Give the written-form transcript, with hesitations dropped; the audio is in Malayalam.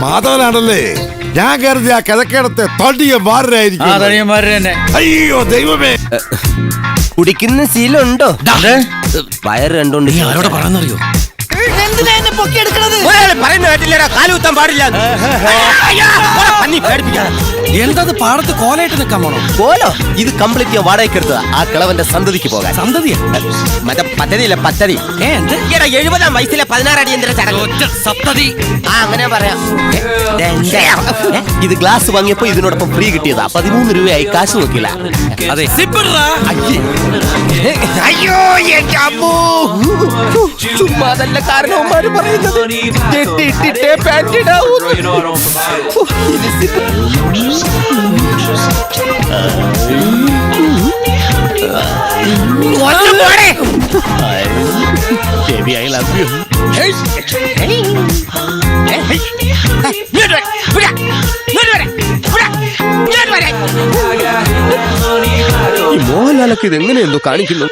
മാധവനാണല്ലേ? ഞാൻ കരുതി ആ കിഴക്കേടത്തെ തടിയന്മാരായിരിക്കും. അയ്യോ ദൈവമേ, കുടിക്കുന്ന ശീലമുണ്ടോ? വയറ് കണ്ടോണ്ട് അവരോട് പറഞ്ഞറിയോ? പറയുന്ന കേട്ടില്ലടാ, കാലുകുത്താൻ പാടില്ല. എന്തത് പാടത്ത് കോലയിട്ട് നിൽക്കാൻ പോണോ? കോലോ? ഇത് കംപ്ലീറ്റ് വാടകയ്ക്ക് എടുത്തതാ, ആ കിളവന്റെ സന്തതിക്ക് പോകാൻ. സന്തതിയാ? മറ്റേ പദ്ധതിയില്ല, പദ്ധതി. 70-ാം വയസ്സിലെ 16 അടിയന്തര ചടങ്ങ് സപ്തതി. അങ്ങനെ പറയാം. ഇത് ഗ്ലാസ് വാങ്ങിയപ്പോ ഇതിനോടൊപ്പം ഫ്രീ കിട്ടിയതാ. 13 രൂപയായി, കാശ് നോക്കില്ല. അതെ. അയ്യോ എന്റെ അമ്മോ, ചുമ്മാതല്ല കാരണവന്മാര് പറയുന്നത്. ഇട്ടിട്ടേ pant ഇടാവൂ. Baby, I love you. ഈ മോഹൻലാലൊക്കെ ഇതെങ്ങനെയെന്തോ കാണിക്കുന്നു.